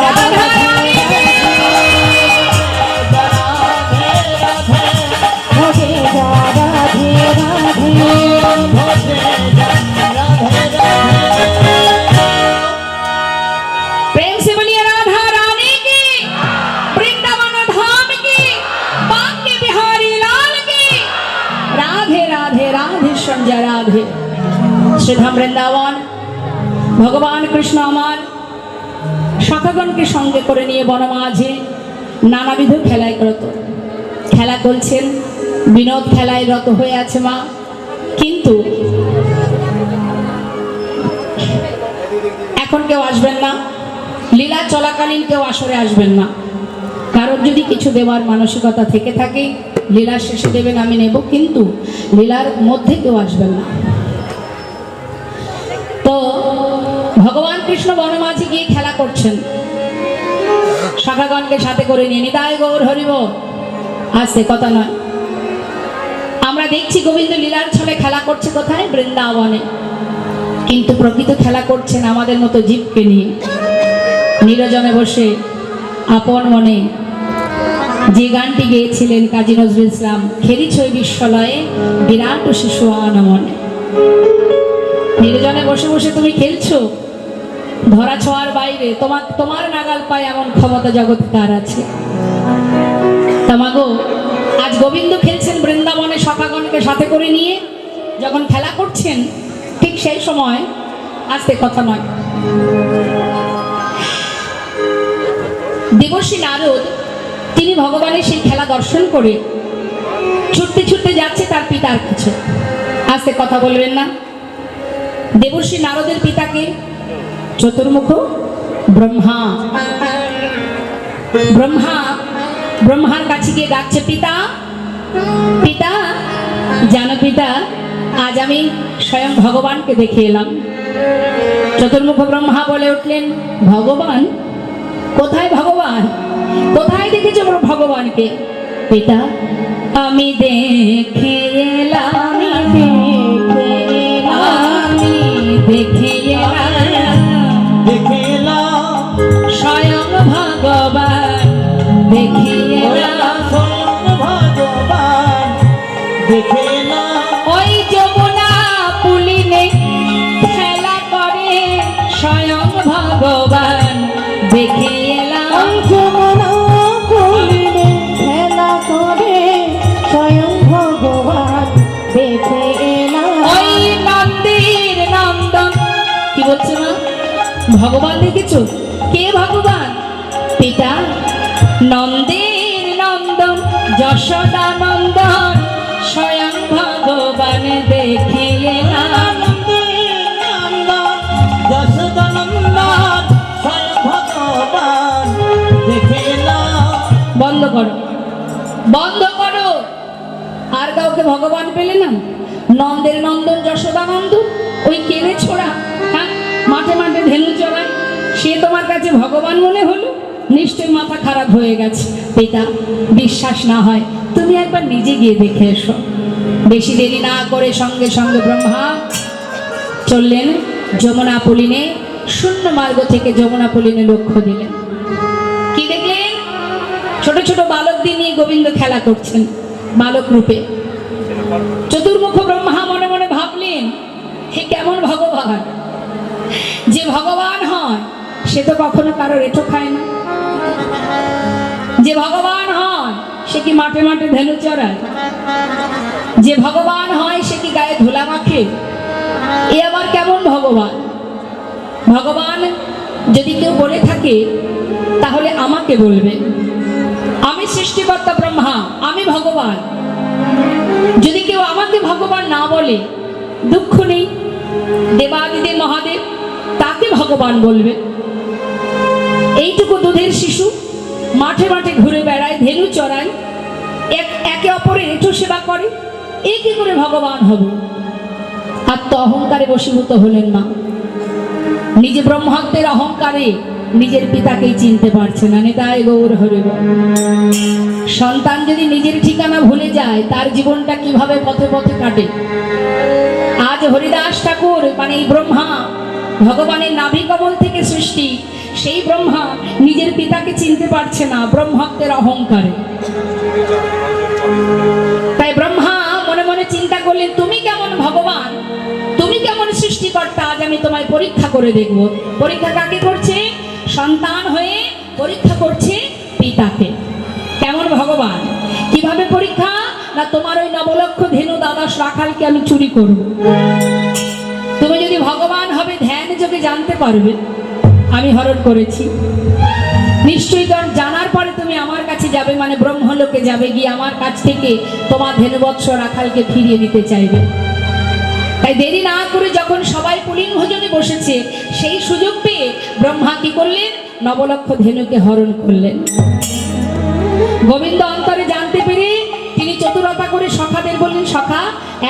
রাধা রানী प्रेम से बोलिए राधा रानी की, वृंदावन धाम की, बांके बिहारी लाल की। राधे राधे राधे संजय राधे। श्रीधाम वृंदावन भगवान कृष्ण আমার শাখাগণকে সঙ্গে করে নিয়ে বনমাঝে নানাবিধ খেলায় রত, খেলা করছেন, বিনোদ খেলায় রত হয়ে আছে মা। কিন্তু এখন কেউ আসবেন না, লীলা চলাকালীন কেউ আসরে আসবেন না। কারোর যদি কিছু দেওয়ার মানসিকতা থেকে থাকে লীলার শেষে দেবেন, আমি নেব, কিন্তু লীলার মধ্যে কেউ আসবেন না। তো ভগবান কৃষ্ণ বনমাঝি গিয়ে খেলা করছেন, শাখাগণকে সাথে করে নিয়ে নিতাই গৌর হরিব আসতে কথা নয়। আমরা দেখছি গোবিন্দ লীলার ছলে খেলা করছে কোথায়? বৃন্দাবনে। কিন্তু প্রকৃত খেলা করছেন আমাদের মতো জীবকে নিয়ে, নিরজনে বসে আপন মনে। যে গানটি গেয়েছিলেন কাজী নজরুল ইসলাম, খেলিছই বিশ্বলয়ে বিরাট শিশু আনমনে। নিরজনে বসে বসে তুমি খেলছো, ধরা ছোঁয়ার বাইরে, তোমার নাগাল পায় এমন ক্ষমতা জগৎ কার আছে? তামাগো আজ গোবিন্দ খেলছেন বৃন্দাবনে সখাগণকে সাথে করে নিয়ে, যখন খেলা করছেন ঠিক সেই সময় আস্তে কথা নয়, দেবর্ষী নারদ তিনি ভগবানের সেই খেলা দর্শন করে ছুটতে ছুটতে যাচ্ছে তার পিতার কাছে। আস্তে কথা বলবেন না। দেবর্ষী নারদের পিতাকে চতুর্মুখ ব্রহ্মা। ব্রহ্মার কাছে গিয়ে ডাকছে, পিতা পিতা, জানো পিতা, আজ আমি স্বয়ং ভগবানকে দেখে এলাম। চতুর্মুখ ব্রহ্মা বলে উঠলেন, ভগবান? কোথায় ভগবান? কোথায় দেখেছ ভগবানকে? পিতা আমি দেখে এলাম, আমি দেখে এলাম স্বয়ং ভগবান, দেখে এলাম ওই যমুনা পুলিনে খেলা করে স্বয়ং ভগবান, দেখে এলাম যমুনা পুলিনে খেলা করে স্বয়ং ভগবান, দেখে এলাম ওই নন্দির নন্দন। কি বলছো মা? ভগবান দেখেছো? কে ভগবান? পিতা নন্দির নন্দন, যশোদা নন্দন স্বয়ং ভগবান, দেখে এলাম বন্ধ করো, বন্ধ করো। আর কাউকে ভগবান পেলে না? নন্দের নন্দন, যশোদা নন্দন, ওই কেনে ছোড়া, হ্যাঁ, মাঠে মাঠে ধেনু চড়ায়, সে তোমার কাছে ভগবান মনে হলো? নিশ্চয় মাথা খারাপ হয়ে গেছে। পিতা বিশ্বাস না হয় তুমি একবার নিজে গিয়ে দেখে এসো। বেশি দেরি না করে সঙ্গে সঙ্গে ব্রহ্মা চললেন যমুনা পুলিনে। শূন্য মার্গ থেকে যমুনা পুলিনে লক্ষ্য দিলেন। কি দেখলেন? ছোট ছোট বালকদের নিয়ে গোবিন্দ খেলা করছেন বালক রূপে। চতুর্মুখ ব্রহ্মা মনে মনে ভাবলেন, হে কেমন ভগবান! যে ভগবান হয় সে তো কখনো কারো রেটো খায় না। যে ভগবান হয় সে কি মাঠে মাঠে ধেনু চড়ায়? যে ভগবান হয় সে কি গায়ে ধুলা মাখে? এ আবার কেমন ভগবান? ভগবান যদি কেউ বলে থাকে তাহলে আমাকে বলবে, আমি সৃষ্টিকর্তা ব্রহ্মা, আমি ভগবান। যদি কেউ বলে দুঃখ নেই, দেবাদিদেব মহাদেব তাকে ভগবান বলবে। এইটুকু দুধের শিশু মাঠে মাঠে ঘুরে বেড়ায়, ধেনু চড়ায়, একে অপরের এঁটো সেবা করে, এ কি করে ভগবান হবে? আত্ম অহংকারে বশীভূত হলেন মা। নিজে ব্রহ্মাত্মের অহংকারে নিজের পিতাকেই চিনতে পারছে না। নিতাই গৌর হরি বল। সন্তান যদি নিজের ঠিকানা ভুলে যায়, তার জীবনটা কিভাবে পথে পথে কাটে? আজ হরিদাস ঠাকুর মানে এই ব্রহ্মা, ভগবানের নাভি কমল থেকে সৃষ্টি, সেই ব্রহ্মা নিজের পিতাকে চিনতে পারছে না ব্রহ্মত্বের অহংকারে। তাই ব্রহ্মা মনে মনে চিন্তা করলেন, তুমি কেমন ভগবান, তুমি কেমন সৃষ্টিকর্তা, আজ আমি তোমায় পরীক্ষা করে দেখব। পরীক্ষা কাকে করছে? সন্তান হয়ে পরীক্ষা করছে পিতাকে। কেমন ভগবান, কিভাবে পরীক্ষা? না, তোমার ওই নবলক্ষ ধেনু দ্বাদশ রাখালকে আমি চুরি করব। তুমি যদি ভগবান হবে, ধ্যান যোগে জানতে পারবে আমি হরণ করেছি। নিশ্চয়ই জানার পরে তুমি আমার কাছে যাবে, মানে ব্রহ্মলোকে যাবে, গিয়ে আমার কাছ থেকে তোমার ধেনুবৎস রাখালকে ফিরিয়ে দিতে চাইবে। তাই দেরি না করে যখন সবাই পুলিন ভোজনে বসেছে, সেই সুযোগ পেয়ে ব্রহ্মা কি করলেন? নবলক্ষ ধেনুকে হরণ করলেন। গোবিন্দ অন্তরে জানতে পেরে তিনি চতুরতা করে সখাদের বললেন, সখা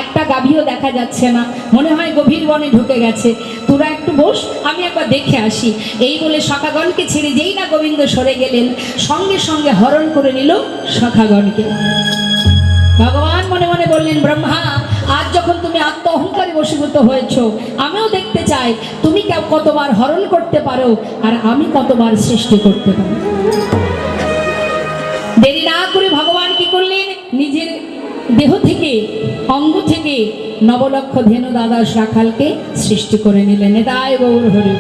একটা গাভীও দেখা যাচ্ছে না, মনে হয় গভীর বনে ঢুকে গেছে, তোরা একটু বস, আমি একবার দেখে আসি। এই বলে সখাগণকে ছেড়ে যেই না গোবিন্দ সরে গেলেন, সঙ্গে সঙ্গে হরণ করে নিল সখাগণকে। ভগবান মনে মনে বললেন, ব্রহ্মা আজ যখন তুমি আত্ম অহংকারে বশীভূত হয়েছ, আমিও দেখতে চাই তুমি কতবার হরণ করতে পারো আর আমি কতবার সৃষ্টি করতে পারি। দেরি না করে ভগবান কি করলেন? নিজের দেহ থেকে, অঙ্গ থেকে নবলক্ষ ধেনু দ্বাদশ রাখালকে সৃষ্টি করে নিলেন। নিতাই গৌর হরি।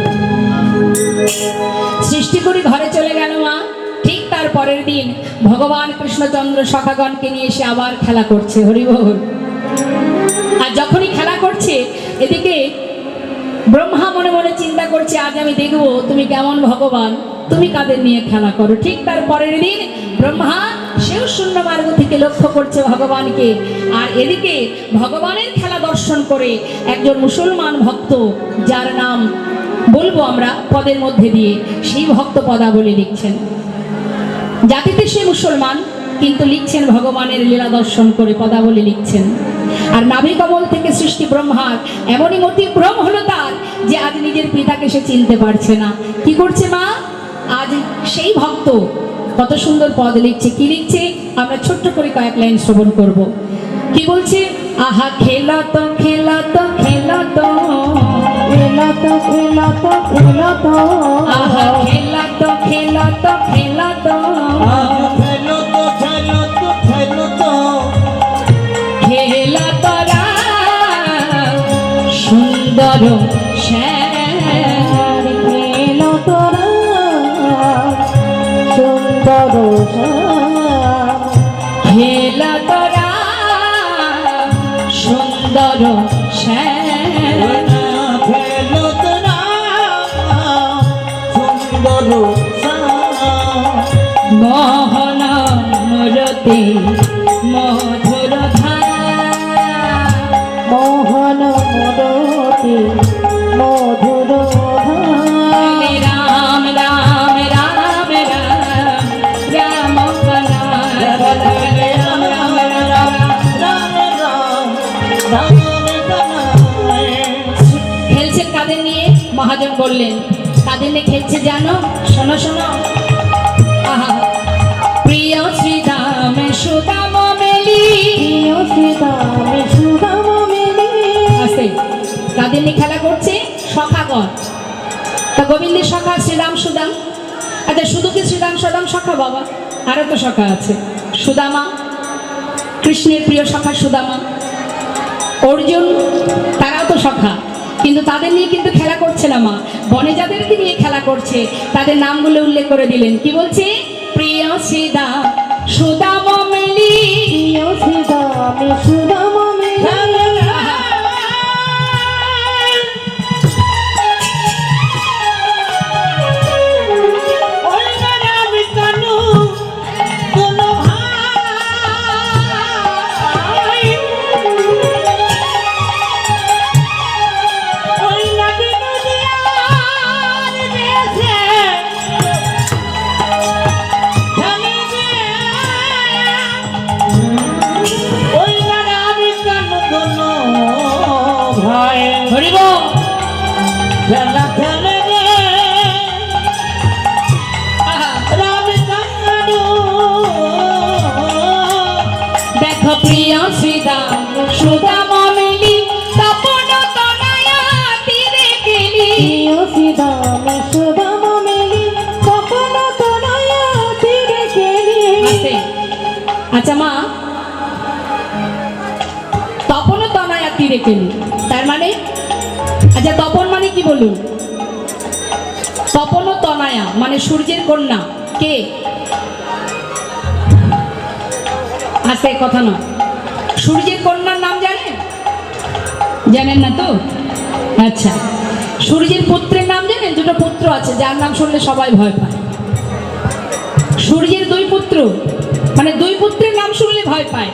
সৃষ্টি করে ঘরে চলে গেল মা। ঠিক তার পরের দিন ভগবান কৃষ্ণচন্দ্র সখাগণকে নিয়ে এসে আবার খেলা করছে। হরি বল। আর যখনই খেলা করছে, এদিকে ব্রহ্মা মনে মনে চিন্তা করছে, আজ আমি দেখব তুমি কেমন ভগবান, তুমি কাদের নিয়ে খেলা করো। ঠিক তার পরের দিন ব্রহ্মা সেও শূন্য মার্গ থেকে লক্ষ্য করছে ভগবানকে। আর এদিকে ভগবানের খেলা দর্শন করে একজন মুসলমান ভক্ত, যার নাম বলবো আমরা পদের মধ্যে দিয়ে, সেই ভক্ত পদাবলী লিখছেন। জাতিতে সে মুসলমান, কিন্তু লিখছেন ভগবানের লীলা দর্শন করে, পদাবলী লিখছেন। আর নাভি কমল থেকে সৃষ্টি ব্রহ্মার এমনই মতিভ্রম হলো তার, যে আজ নিজের পিতাকে সে চিনতে পারছে না। কি করছে মা? আজ সেই ভক্ত কত সুন্দর পদ লিখছে। কি লিখছে? আমরা ছোট্ট করে কয়েক লাইন শ্রবণ করব। কি বলছে? আহা খেলা তো খেলা তো খেলা তো খেলা তো খেলা তো খেলা তো, আহা খেলা তো খেলা তো খেলা তো, খেলো তো খেলো তো খেলো তো, খেলা তোরা সুন্দর শ্যাম, খেলা তোরা সুন্দর শ্যাম, খেলা তোরা সুন্দর শ্যাম, খেলো তো না সুন্দর মোহন মূরতি মধুর ধারা, মোহন মূরতি মধুর ধারা, রাম রাম রাম রাম রাম কলা, রাম রাম রাম রাম। খেলছেন কাদের নিয়ে? মহাজন বললেন কাদের নিয়ে খেলছে জানো? শোনো শোনো। আহা প্রিয় শ্রীদাম সুদাম মেলি, প্রিয় শ্রীদাম সুদাম মেলি, আস্তে। কাদের নিয়ে খেলা করছে? সখাগণ। তা গোবিন্দের সখা শ্রীরাম সুদাম। আচ্ছা শুধু কি শ্রীরাম সুদাম সখা বাবা? আরো তো সখা আছে। সুদামা, কৃষ্ণের প্রিয় সখা সুদামা, অর্জুন, তারাও তো সখা। কিন্তু তাদের নিয়ে কিন্তু খেলা করছে না মা। বনে যাদেরকে নিয়ে খেলা করছে তাদের নামগুলো উল্লেখ করে দিলেন। কি বলছে? প্রিয় শ্রীদাম সুদাম মেলি, প্রিয় শ্রীদাম সুদাম মেলি, তীরে কেলি। তার মানে আচ্ছা, তপন মানে কি বলুন? তপন ও তনয়া মানে সূর্যের কন্যা কে? আস্তে কথা না, সূর্যের কন্যার নাম জানেন? জানেন না তো? আচ্ছা, সূর্যের পুত্রের নাম জানেন? দুটো পুত্র আছে যার নাম শুনলে সবাই ভয় পায়। সূর্যের দুই পুত্র, মানে দুই পুত্রের নাম শুনলে ভয় পায়।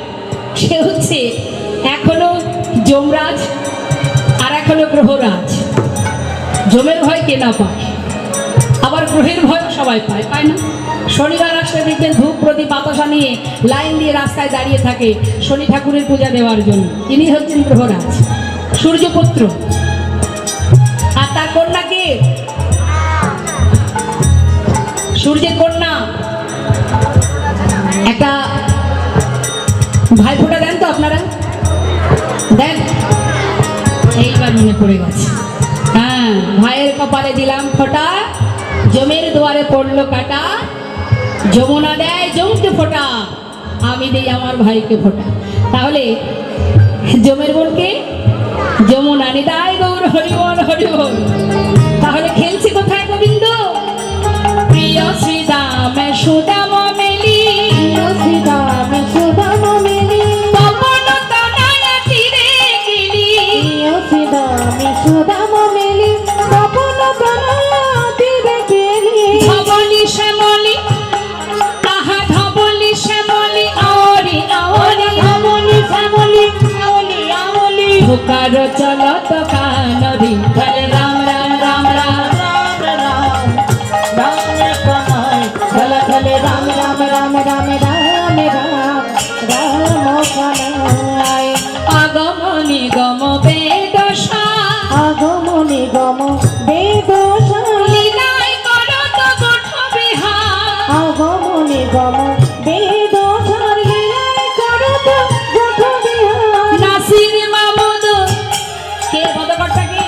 সে হচ্ছে এক হলো যমরাজ আর এক হলো গ্রহরাজ। যমের ভয় কে না পায়, আবার গ্রহের ভয় সবাই পায়, পায় না? শনিবার আসলে দেখবেন ধূপ প্রদীপ বাতাসা নিয়ে লাইন দিয়ে রাস্তায় দাঁড়িয়ে থাকে শনি ঠাকুরের পূজা দেওয়ার জন্য। ইনি হচ্ছেন গ্রহরাজ, সূর্যপুত্র। আর তার কন্যা কে? সূর্যের কন্যা একটা ভাইফোঁটা দেন তো আপনারা, দেন। এইবার মনে পড়ে গেছে। হ্যাঁ, ভাইয়ের কপালে দিলাম ফোঁটা, জমের দুয়ারে পড়লো কাটা, যমুনা দেয় জমকে ফোঁটা, আমি দিই আমার ভাইকে ফোঁটা। তাহলে জমের বোনকে যমুনা নিতাই গৌর হরিবল হরিবল। তাহলে খেলছি কোথায় গোবিন্দ? প্রিয় শ্রীদামে সুদাম মেলি, শ্রীরাম সুদাম মেলি, তপন তনয়া তীরে গেলি। শ্রীরাম সুদাম মেলি, তপন তনয়া তীরে গেলি। ধবলি শ্যামলি, আহা ধবলি শ্যামলি, আওরি আওরি আমলি শ্যামলি, আমলি আমলি, ধোকার চলত কানরি, হরে রাম রাম রাম রাম। খলে খলে রাম রাম রাম রাম রাম রাম রাম কানাই। আগম নিগম বেদশা, আগমনি গম বেদ লীলাই করত গোঠ বিহার। আগমনি গম বেদ লীলাই করত গোঠ বিহার। নাসির মামুদ কে? পদকর্তা কে?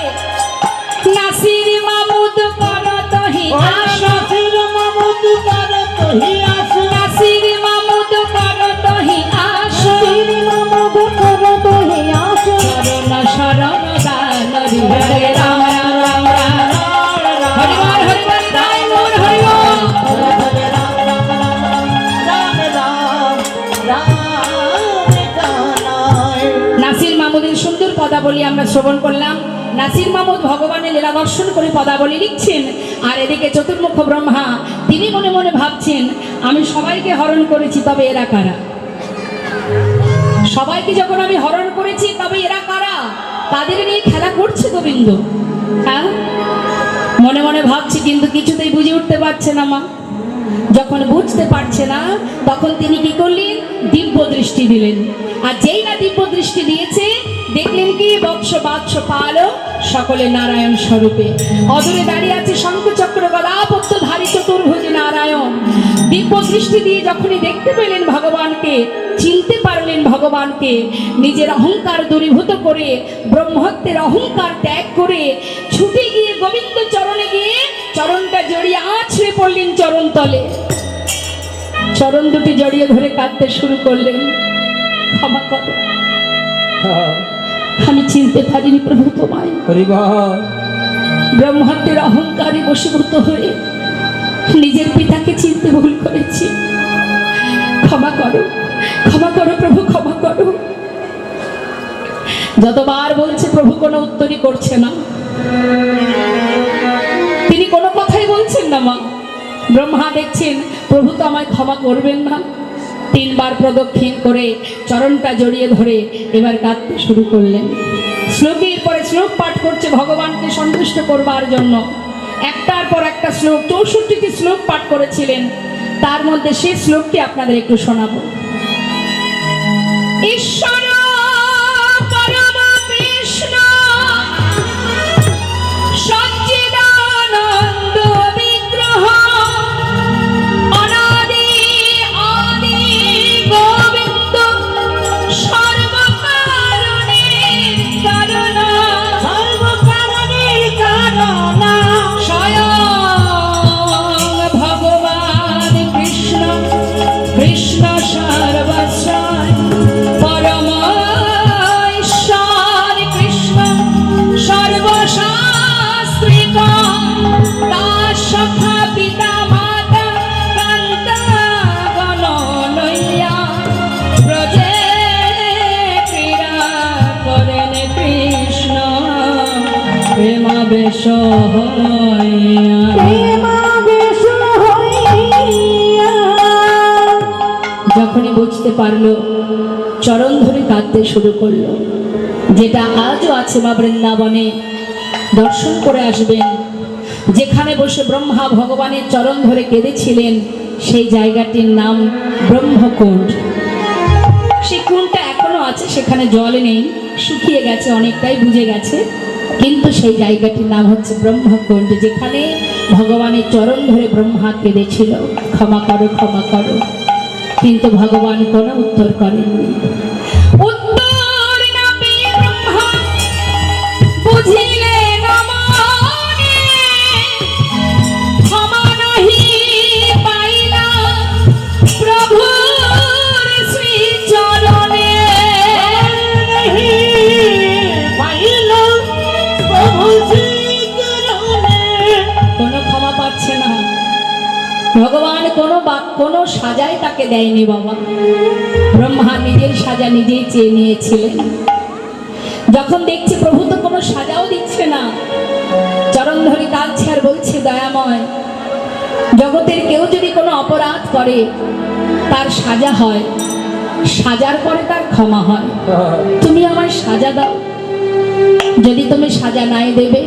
নাসির মামুদ করত হি আস, নাসির মামুদ করত হি আস, নাসির মামুদ করত হি আস। নাসির মামুদ করত হি আস। শরণ শরণ দানরি, হরে রাম রাম রাম রাম, হরি বল হরি বল, রায় মোর হরি বল। নাসির মামুদের সুন্দর পদাবলী আমরা শ্রবণ করলাম। নাসির মামুদ ভগবানের লীলা দর্শন করে পদাবলী লিখছেন, আর এদিকে চতুর্মুখ ব্রহ্মা তিনি মনে মনে ভাবছেন আমি সবাইকে হরণ করেছি, তবে এরা কারা? সবাইকে যখন আমি হরণ করেছি তবে এরা কারা? তাদের নিয়ে খেলা করছে গোবিন্দ। হ্যাঁ, মনে মনে ভাবছি, কিন্তু কিছুতেই বুঝে উঠতে পারছে না মা। যখন বুঝতে পারছে না তখন তিনি কি করলেন? দিব্য দৃষ্টি দিলেন। আর যেই না দিব্য দৃষ্টি দিয়েছে, দেখলেন কি বৎস বাৎস পাল সকলে নারায়ণ স্বরূপে। অদূরে দাঁড়িয়ে আছে শঙ্খচক্র গদা পদ্মধারী চতুর্ভুজ নারায়ণ। দিব্য দৃষ্টি দিয়ে যখনই দেখতে পেলেন ভগবানকে, চিনতে পারলেন ভগবানকে, নিজের অহংকার দূরীভূত করে ব্রহ্মত্বের অহংকার ত্যাগ করে ছুটে গিয়ে গোবিন্দ চরণে গিয়ে চরণটা জড়িয়ে আছড়ে পড়লেন চরণ তলে। চরণ দুটি জড়িয়ে ধরে কাঁদতে শুরু করলেন, ক্ষমা করো, আমি চিনতে পারিনি প্রভু তোমায়। ব্রহ্মত্বের অহংকারে বশীভূত হয়ে নিজের পিতাকে চিনতে ভুল করেছি, ক্ষমা করো, ক্ষমা করো প্রভু, ক্ষমা করো। যতবার বলছে প্রভু কোনো উত্তরই করছে না, তিনি কোনো কথাই বলছেন না। মা ব্রহ্মা দেখছেন প্রভু তো আমায় ক্ষমা করবেন না, তিনবার প্রদক্ষিণ করে চরণটা জড়িয়ে ধরে এবার কাঁদতে শুরু করলেন। শ্লোকের পরে শ্লোক পাঠ করছে ভগবানকে সন্তুষ্ট করবার জন্য। একটার পর একটা শ্লোক, 64টি শ্লোক পাঠ করেছিলেন। তার মধ্যে সেই শ্লোকটি আপনাদের একটু শোনাবো। ঈশ্বর পরম কৃষ্ণ সচ্চিদানন্দ বিগ্রহ অনাদি আদি গোবিন্দ সর্বকারণের কারণ, সর্বকারণের কারণ স্বয়ং ভগবান কৃষ্ণ, কৃষ্ণ সর্বস্ব পরম বেশ হইয়া প্রেমাবেশ হইয়া। যখনই বুঝতে পারলো চরণ ধরে কাঁদতে শুরু করলো, যেটা আজও আছে মা বৃন্দাবনে, দর্শন করে আসবেন। যেখানে বসে ব্রহ্মা ভগবানের চরণ ধরে কেঁদেছিলেন সেই জায়গাটির নাম ব্রহ্মকুণ্ড। সেই কুণ্ডটা এখনো আছে, সেখানে জল নেই, শুকিয়ে গেছে, অনেকটাই বুঝে গেছে, কিন্তু সেই জায়গাটির নাম হচ্ছে ব্রহ্মকুণ্ড, যেখানে ভগবানের চরণ ধরে ব্রহ্মা কেঁদেছিল, ক্ষমা করো ক্ষমা করো। কিন্তু ভগবান কোনো উত্তর করেননি। উত্তর না পেয়ে ব্রহ্মা বুঝিলেন মনে, ক্ষমা নহি পাইলা প্রভুর শ্রীচরণে। কোনো ক্ষমা পাচ্ছে না, ভগবান কোনো সাজাই তাকে দেয়নি বাবা। ব্রহ্মা নিজের সাজা নিজেই চেয়ে নিয়েছিলেন। যখন দেখছে প্রভু তো কোনো সাজাও দিচ্ছে না, চরণ ধরে কাঁদছে আর বলছে, দয়াময়, জগতের কেউ যদি কোনো অপরাধ করে তার সাজা হয়, সাজার পরে তার ক্ষমা হয়। তুমি আমায় সাজা দাও, যদি তুমি সাজা নাই দেবে